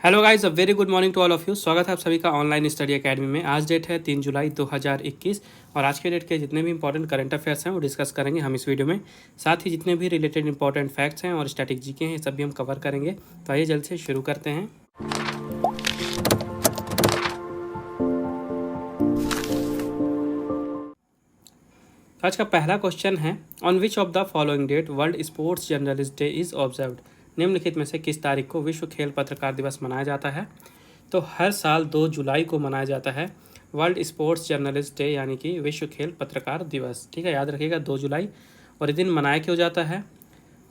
Hello guys, a very good morning to all of you. स्वागत है आप सभी का ऑनलाइन स्टडी एकेडमी में। आज डेट है 3 जुलाई 2021 और आज के डेट के जितने भी इंपॉर्टेंट करंट अफेयर्स हैं वो डिस्कस करेंगे हम इस वीडियो में। साथ ही जितने भी रिलेटेड इंपॉर्टेंट फैक्ट्स हैं और स्टैटिक जीके हैं, ये सब भी हम कवर करेंगे। तो आइए जल्द से शुरू करते हैं। आज का पहला क्वेश्चन है, on which of the following date world sports journalist day is observed. निम्नलिखित में से किस तारीख को विश्व खेल पत्रकार दिवस मनाया जाता है। तो हर साल 2 जुलाई को मनाया जाता है वर्ल्ड स्पोर्ट्स जर्नलिस्ट डे, यानी कि विश्व खेल पत्रकार दिवस। ठीक है, याद रखिएगा 2 जुलाई। और ये दिन मनाया क्यों जाता है?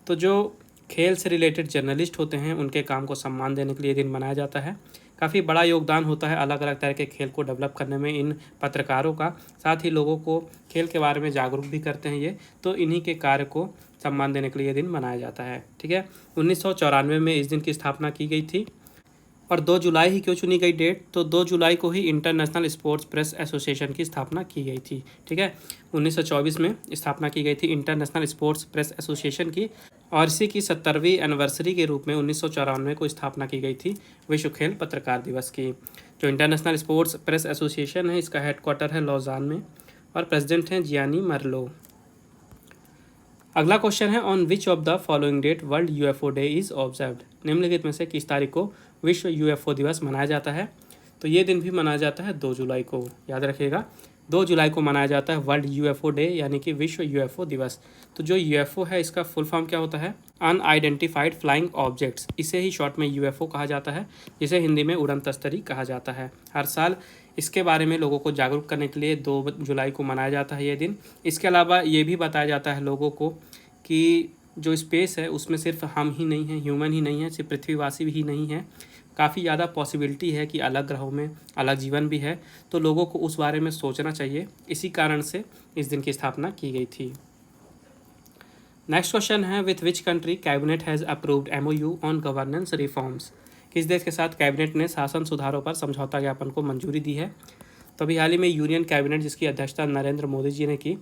तो जो खेल से रिलेटेड जर्नलिस्ट होते हैं उनके काम को सम्मान देने के लिए दिन मनाया जाता है। काफ़ी बड़ा योगदान होता है अलग अलग तरह के खेल को डेवलप करने में इन पत्रकारों का। साथ ही लोगों को खेल के बारे में जागरूक भी करते हैं ये, तो इन्हीं के कार्य को सम्मान देने के लिए ये दिन मनाया जाता है। ठीक है, 1994 में इस दिन की स्थापना की गई थी। और 2 जुलाई ही क्यों चुनी गई डेट? तो 2 जुलाई को ही इंटरनेशनल स्पोर्ट्स प्रेस एसोसिएशन की स्थापना की गई थी। ठीक है, 1924 में स्थापना की गई थी इंटरनेशनल स्पोर्ट्स प्रेस एसोसिएशन की, और इसी की 70वीं एनिवर्सरी के रूप में 1994 को स्थापना की गई थी विश्व खेल पत्रकार दिवस की। जो इंटरनेशनल स्पोर्ट्स प्रेस एसोसिएशन है, इसका हेडक्वार्टर है लॉजान में और प्रेसिडेंट हैं जियानी मर्लो। अगला क्वेश्चन है, on which of the following date world UFO day is observed. निम्नलिखित में से किस तारीख को विश्व यूएफओ दिवस मनाया जाता है? तो ये दिन भी मनाया जाता है 2 जुलाई को। याद रखिएगा 2 जुलाई को मनाया जाता है वर्ल्ड यूएफओ डे, यानी कि विश्व यूएफओ दिवस। तो जो यूएफओ है इसका फुल फॉर्म क्या होता है? Unidentified flying objects. इसे ही शॉर्ट में यूएफओ कहा जाता है, जिसे हिंदी में उड़न तस्तरी कहा जाता है। हर साल इसके बारे में लोगों को जागरूक करने के लिए 2 जुलाई को मनाया जाता है ये दिन। इसके अलावा ये भी बताया जाता है लोगों को कि जो स्पेस है उसमें सिर्फ हम ही नहीं हैं, ह्यूमन ही नहीं है, सिर्फ पृथ्वीवासी ही नहीं है, काफ़ी ज़्यादा पॉसिबिलिटी है कि अलग ग्रहों में अलग जीवन भी है। तो लोगों को उस बारे में सोचना चाहिए, इसी कारण से इस दिन की स्थापना की गई थी। नेक्स्ट क्वेश्चन है, with which country cabinet has approved MOU on governance reforms. किस देश के साथ कैबिनेट ने शासन सुधारों पर समझौता ज्ञापन को मंजूरी दी है? तो अभी हाल ही में यूनियन कैबिनेट, जिसकी अध्यक्षता नरेंद्र मोदी जी ने की,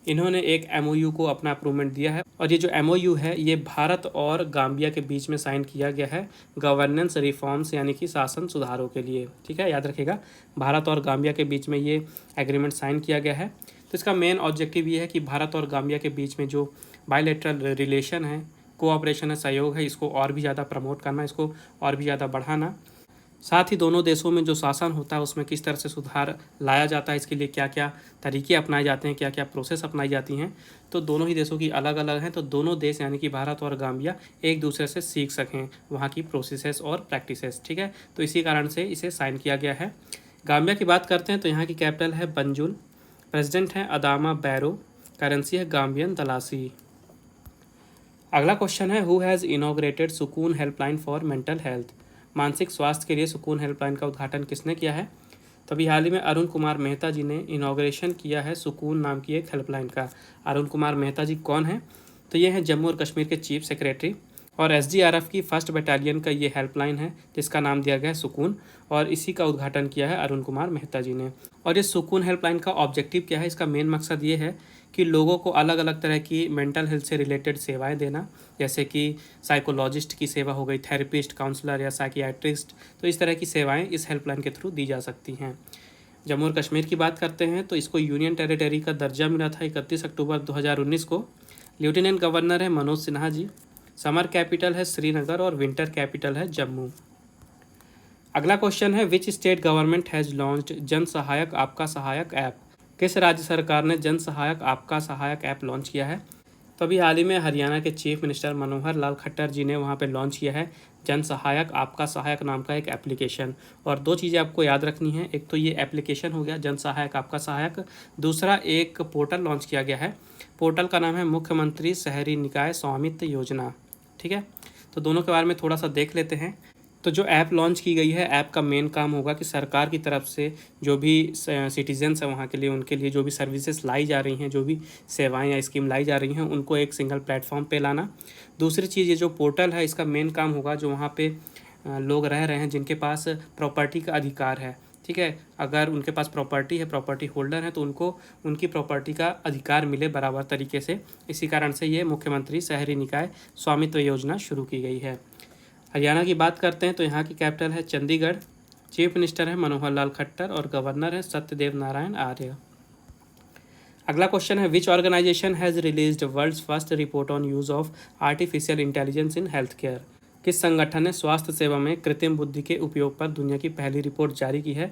इन्होंने एक एमओयू को अपना अप्रूवमेंट दिया है। और ये जो एमओयू है ये भारत और गाम्बिया के बीच में साइन किया गया है गवर्नेंस रिफॉर्म्स, यानी कि शासन सुधारों के लिए। ठीक है, याद रखिएगा भारत और गाम्बिया के बीच में ये एग्रीमेंट साइन किया गया है। तो इसका मेन ऑब्जेक्टिव ये है कि भारत और गाम्बिया के बीच में जो बायलैटरल रिलेशन है, कोऑपरेशन है, सहयोग है, इसको और भी ज़्यादा प्रमोट करना, इसको और भी ज़्यादा बढ़ाना। साथ ही दोनों देशों में जो शासन होता है उसमें किस तरह से सुधार लाया जाता है, इसके लिए क्या क्या तरीके अपनाए जाते हैं, क्या क्या प्रोसेस अपनाई जाती हैं। तो दोनों ही देशों की अलग अलग हैं, तो दोनों देश यानी कि भारत और गाम्बिया एक दूसरे से सीख सकें वहाँ की प्रोसेसेस और प्रैक्टिसेस। ठीक है, तो इसी कारण से इसे साइन किया गया है। गाम्बिया की बात करते हैं तो यहाँ की कैपिटल है बंजुल, प्रेसिडेंट हैं अदामा बैरो, करेंसी है गाम्बियन दलासी। अगला क्वेश्चन है, हु हैज़ इनॉग्रेटेड सुकून हेल्पलाइन फॉर मेंटल हेल्थ। मानसिक स्वास्थ्य के लिए सुकून हेल्पलाइन का उद्घाटन किसने किया है? तो अभी हाल ही में अरुण कुमार मेहता जी ने इनॉग्रेशन किया है सुकून नाम की एक हेल्पलाइन का। अरुण कुमार मेहता जी कौन है? तो ये हैं जम्मू और कश्मीर के चीफ सेक्रेटरी, और एसडीआरएफ की 1st बटालियन का ये हेल्पलाइन है जिसका नाम दिया गया है सुकून, और इसी का उद्घाटन किया है अरुण कुमार मेहता जी ने। और ये सुकून हेल्पलाइन का ऑब्जेक्टिव क्या है? इसका मेन मकसद ये है कि लोगों को अलग अलग तरह की मेंटल हेल्थ से रिलेटेड सेवाएं देना, जैसे कि साइकोलॉजिस्ट की सेवा हो गई, थेरेपिस्ट, काउंसलर या साइकियाट्रिस्ट। तो इस तरह की सेवाएं इस हेल्पलाइन के थ्रू दी जा सकती हैं। जम्मू और कश्मीर की बात करते हैं तो इसको यूनियन टेरिटरी का दर्जा मिला था 31 अक्टूबर 2019 को। लेफ्टिनेंट गवर्नर है मनोज सिन्हा जी, समर कैपिटल है श्रीनगर और विंटर कैपिटल है जम्मू। अगला क्वेश्चन है, which state government has launched जन सहायक आपका सहायक ऐप। किस राज्य सरकार ने जन सहायक आपका सहायक ऐप लॉन्च किया है? तो अभी हाल ही में हरियाणा के चीफ मिनिस्टर मनोहर लाल खट्टर जी ने वहाँ पे लॉन्च किया है जन सहायक आपका सहायक नाम का एक एप्लीकेशन। और 2 चीज़ें आपको याद रखनी है, एक तो ये एप्लीकेशन हो गया जन सहायक आपका सहायक, दूसरा एक पोर्टल लॉन्च किया गया है। पोर्टल का नाम है मुख्यमंत्री शहरी निकाय स्वामित्व योजना। ठीक है, तो दोनों के बारे में थोड़ा सा देख लेते हैं। तो जो ऐप लॉन्च की गई है, ऐप का मेन काम होगा कि सरकार की तरफ से जो भी सिटीजन्स हैं वहाँ के लिए, उनके लिए जो भी सर्विसेज लाई जा रही हैं, जो भी सेवाएं या स्कीम लाई जा रही हैं, उनको एक सिंगल प्लेटफॉर्म पे लाना। दूसरी चीज़, ये जो पोर्टल है इसका मेन काम होगा जो वहाँ पे लोग रह रहे हैं जिनके पास प्रॉपर्टी का अधिकार है। ठीक है, अगर उनके पास प्रॉपर्टी है, प्रॉपर्टी होल्डर है, तो उनको उनकी प्रॉपर्टी का अधिकार मिले बराबर तरीके से। इसी कारण से ये मुख्यमंत्री शहरी निकाय स्वामित्व योजना शुरू की गई है। हरियाणा की बात करते हैं तो यहाँ की कैपिटल है चंडीगढ़। चीफ मिनिस्टर है मनोहर लाल खट्टर और गवर्नर है सत्यदेव नारायण आर्य। अगला क्वेश्चन है which organisation has released world's first report on use of artificial intelligence in health care. किस संगठन ने स्वास्थ्य सेवा में कृत्रिम बुद्धि के उपयोग पर दुनिया की पहली रिपोर्ट जारी की है।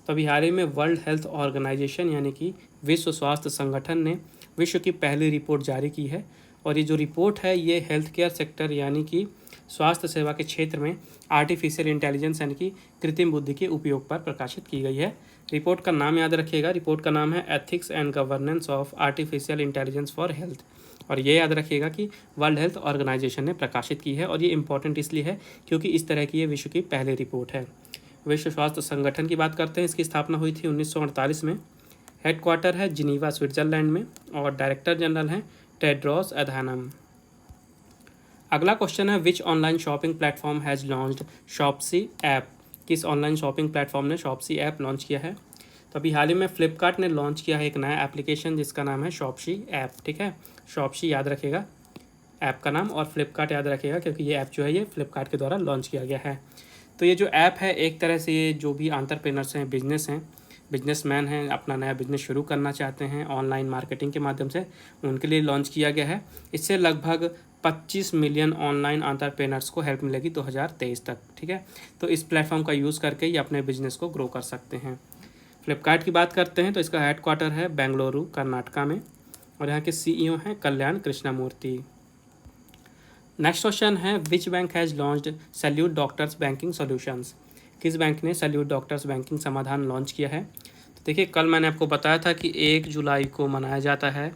तो अभी हाल ही में वर्ल्ड हेल्थ ऑर्गेनाइजेशन यानी कि विश्व स्वास्थ्य संगठन ने विश्व की पहली रिपोर्ट जारी की है। और ये जो रिपोर्ट है ये हेल्थ केयर सेक्टर यानी कि स्वास्थ्य सेवा के क्षेत्र में आर्टिफिशियल इंटेलिजेंस यानी कि कृत्रिम बुद्धि के उपयोग पर प्रकाशित की गई है। रिपोर्ट का नाम याद रखिएगा, रिपोर्ट का नाम है ethics and governance of artificial intelligence for health. और ये याद रखिएगा कि वर्ल्ड हेल्थ ऑर्गेनाइजेशन ने प्रकाशित की है और ये इंपॉर्टेंट इसलिए है क्योंकि इस तरह की ये विश्व की पहली रिपोर्ट है। विश्व स्वास्थ्य संगठन की बात करते हैं, इसकी स्थापना हुई थी 1948 में। हेडक्वार्टर है जिनीवा स्विट्जरलैंड में और डायरेक्टर जनरल हैं टेड्रोस अधानम। अगला क्वेश्चन है which online shopping platform has launched Shopsy app. किस ऑनलाइन शॉपिंग प्लेटफॉर्म ने शॉप्सी ऐप लॉन्च किया है। तो अभी हाल ही में फ्लिपकार्ट ने लॉन्च किया है एक नया एप्लीकेशन जिसका नाम है शॉप्सी ऐप। ठीक है, शॉप्सी याद रखेगा ऐप का नाम और फ्लिपकार्ट याद रखेगा क्योंकि ये ऐप जो है ये फ्लिपकार्ट के द्वारा लॉन्च किया गया है। तो ये जो ऐप है एक तरह से ये जो भी एंटरप्रेन्योर्स हैं, बिजनेसमैन हैं, अपना नया बिजनेस शुरू करना चाहते हैं ऑनलाइन मार्केटिंग के माध्यम से, उनके लिए लॉन्च किया गया है। इससे लगभग 25 मिलियन ऑनलाइन एंटरप्रेन्योर्स को हेल्प मिलेगी 2023 तक। ठीक है, तो इस प्लेटफॉर्म का यूज़ करके ये अपने बिजनेस को ग्रो कर सकते हैं। फ्लिपकार्ट की बात करते हैं तो इसका हेडक्वार्टर है बेंगलुरु कर्नाटका में और यहाँ के CEO हैं कल्याण कृष्णमूर्ति। नेक्स्ट क्वेश्चन है which bank has launched salute doctors banking solutions. किस बैंक ने सैल्यूट डॉक्टर्स बैंकिंग समाधान लॉन्च किया है। तो देखिए कल मैंने आपको बताया था कि 1 जुलाई को मनाया जाता है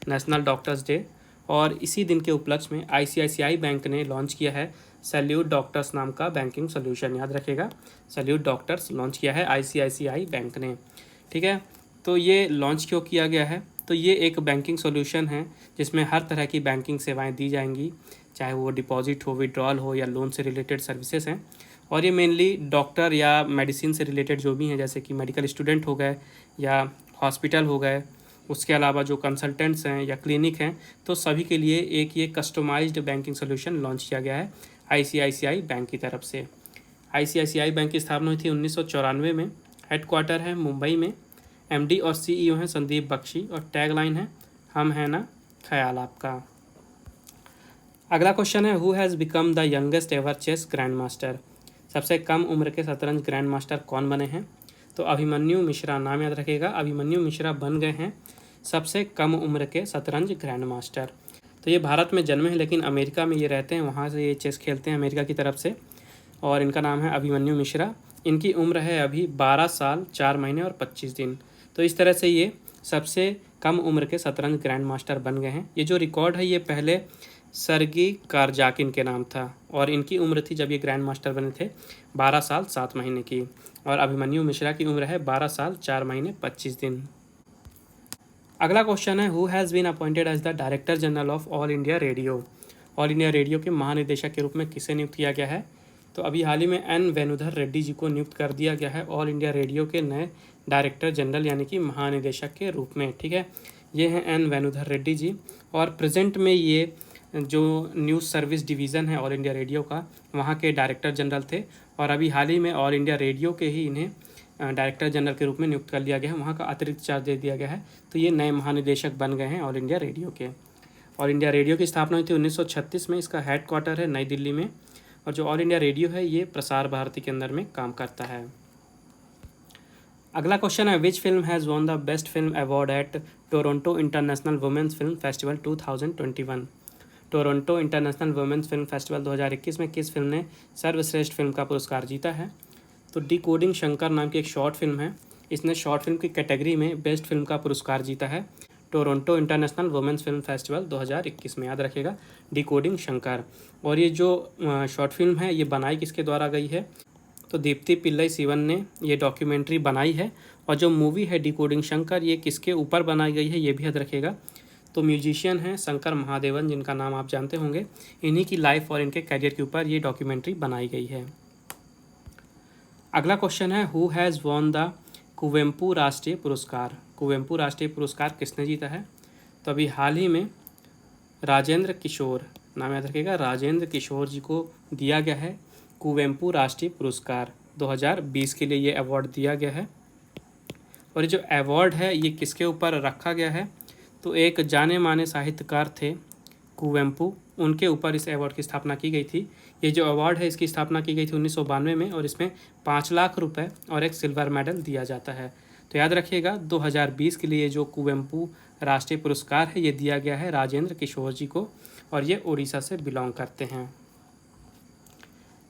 नेशनल डॉक्टर्स डे और इसी दिन के उपलक्ष्य में ICICI बैंक ने लॉन्च किया है सैल्यूट डॉक्टर्स नाम का बैंकिंग सॉल्यूशन। याद रखिएगा सैल्यूट डॉक्टर्स लॉन्च किया है ICICI बैंक ने। ठीक है, तो ये लॉन्च क्यों किया गया है, तो ये एक बैंकिंग सॉल्यूशन है जिसमें हर तरह की बैंकिंग सेवाएं दी जाएंगी, चाहे वो डिपॉजिट हो, विड्रॉल हो या लोन से रिलेटेड सर्विसेज हैं। और ये मेनली डॉक्टर या मेडिसिन से रिलेटेड जो भी हैं जैसे कि मेडिकल स्टूडेंट हो गए या हॉस्पिटल हो गए, उसके अलावा जो कंसल्टेंट्स हैं या क्लिनिक हैं, तो सभी के लिए एक ये कस्टमाइज्ड बैंकिंग सॉल्यूशन लॉन्च किया गया है ICICI बैंक की तरफ से। ICICI बैंक की स्थापना हुई थी 1994 में। हेडक्वार्टर है मुंबई में। MD और CEO हैं संदीप बख्शी और टैगलाइन है हम हैं ना ख्याल आपका। अगला क्वेश्चन है who has become the youngest ever chess grandmaster. सबसे कम उम्र के शतरंज ग्रैंड मास्टर कौन बने हैं। तो अभिमन्यु मिश्रा, नाम याद रखिएगा, अभिमन्यु मिश्रा बन गए हैं सबसे कम उम्र के शतरंज ग्रैंड मास्टर। तो ये भारत में जन्मे हैं लेकिन अमेरिका में ये रहते हैं, वहाँ से ये चेस खेलते हैं अमेरिका की तरफ से और इनका नाम है अभिमन्यु मिश्रा। इनकी उम्र है अभी 12 साल 4 महीने और 25 दिन। तो इस तरह से ये सबसे कम उम्र के शतरंज ग्रैंड मास्टर बन गए हैं। ये जो रिकॉर्ड है ये पहले सर्गी कारजाकिन के नाम था और इनकी उम्र थी जब ये ग्रैंड मास्टर बने थे 12 साल 7 महीने की और अभिमन्यु मिश्रा की उम्र है 12 साल 4 महीने 25 दिन। अगला क्वेश्चन है who has been appointed as the director general of All India Radio. All India Radio के महानिदेशक के रूप में किसे नियुक्त किया गया है। तो अभी हाल ही में N वेणुधर रेड्डी जी को नियुक्त कर दिया गया है ऑल इंडिया रेडियो के नए डायरेक्टर जनरल यानी कि महानिदेशक के रूप में। ठीक है, ये हैं N वेणुधर रेड्डी जी और प्रेजेंट में ये जो न्यूज़ सर्विस डिवीज़न है ऑल इंडिया रेडियो का, वहाँ के डायरेक्टर जनरल थे और अभी हाल ही में ऑल इंडिया रेडियो के ही इन्हें डायरेक्टर जनरल के रूप में नियुक्त कर लिया गया है, वहाँ का अतिरिक्त चार्ज दे दिया गया है। तो ये नए महानिदेशक बन गए हैं ऑल इंडिया रेडियो के। ऑल इंडिया रेडियो की स्थापना हुई थी 1936 में। इसका हेडक्वार्टर है नई दिल्ली में और जो ऑल इंडिया रेडियो है ये प्रसार भारती के अंदर में काम करता है। अगला क्वेश्चन है which film has won the best film award eight Toronto international women's film festival 2021। Toronto international women's film festival 2021 में किस फिल्म ने सर्वश्रेष्ठ फिल्म का पुरस्कार जीता है। तो डिकोडिंग शंकर नाम की एक शॉर्ट फिल्म है, इसने शॉर्ट फिल्म की कैटेगरी में बेस्ट फिल्म का पुरस्कार जीता है Toronto international women's film festival 2021 में। याद रखिएगा डिकोडिंग शंकर। और ये जो शॉर्ट फिल्म है ये बनाई किसके द्वारा गई है, तो दीप्ति पिल्लई सिवन ने ये डॉक्यूमेंट्री बनाई है। और जो मूवी है डिकोडिंग शंकर ये किसके ऊपर बनाई गई है ये भी याद रखिएगा, तो म्यूजिशियन हैं शंकर महादेवन जिनका नाम आप जानते होंगे, इन्हीं की लाइफ और इनके करियर के ऊपर ये डॉक्यूमेंट्री बनाई गई है। अगला क्वेश्चन है who has won the Kuvempu राष्ट्रीय पुरस्कार। कुवेम्पू राष्ट्रीय पुरस्कार किसने जीता है। तो अभी हाल ही में राजेंद्र किशोर, नाम याद रखिएगा, राजेंद्र किशोर जी को दिया गया है कुवेंपु राष्ट्रीय पुरस्कार 2020 के लिए ये अवार्ड दिया गया है। और ये जो अवार्ड है ये किसके ऊपर रखा गया है, तो एक जाने माने साहित्यकार थे कुवेंपु, उनके ऊपर इस अवार्ड की स्थापना की गई थी। ये जो अवार्ड है इसकी स्थापना की गई थी 1992 में और इसमें 5 लाख रुपए और एक सिल्वर मेडल दिया जाता है। तो याद रखिएगा 2020 के लिए जो कुवेंपु राष्ट्रीय पुरस्कार है ये दिया गया है राजेंद्र किशोर जी को और ये उड़ीसा से बिलोंग करते हैं।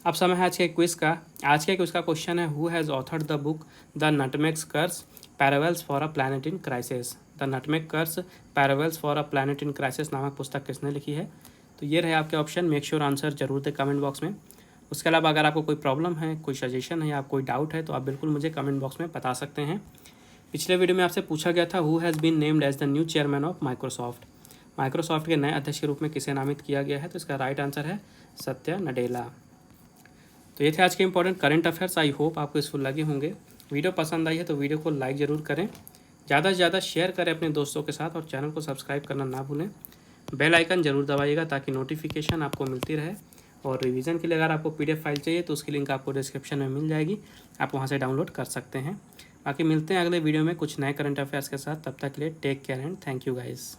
अब समय है आज के क्विज का। आज के क्विज का क्वेश्चन है, who has authored the book the nutmeg curse parables for a planet in crisis. The nutmeg curse parables for a planet in crisis नामक पुस्तक किसने लिखी है। तो ये रहे आपके ऑप्शन। मेक श्योर आंसर जरूर दें कमेंट बॉक्स में। उसके अलावा अगर आपको कोई प्रॉब्लम है, कोई सजेशन है या कोई डाउट है तो आप बिल्कुल मुझे कमेंट बॉक्स में बता सकते हैं। पिछले वीडियो में आपसे पूछा गया था, who has been named as the new chairman of Microsoft. Microsoft के नए अध्यक्ष के रूप में किसे नामित किया गया है, तो इसका राइट आंसर है सत्या नडेला। तो ये थे आज के important current affairs. I hope आपको यूजफुल लगे होंगे। वीडियो पसंद आई है तो वीडियो को लाइक ज़रूर करें, ज़्यादा से ज़्यादा शेयर करें अपने दोस्तों के साथ और चैनल को सब्सक्राइब करना ना भूलें। बेल आइकन जरूर दबाइएगा ताकि नोटिफिकेशन आपको मिलती रहे। और रिवीजन के लिए अगर आपको PDF फाइल चाहिए तो उसकी लिंक आपको डिस्क्रिप्शन में मिल जाएगी, आप वहाँ से डाउनलोड कर सकते हैं। बाकी मिलते हैं अगले वीडियो में कुछ नए करंट अफेयर्स के साथ। तब तक के लिए take care and thank you guys.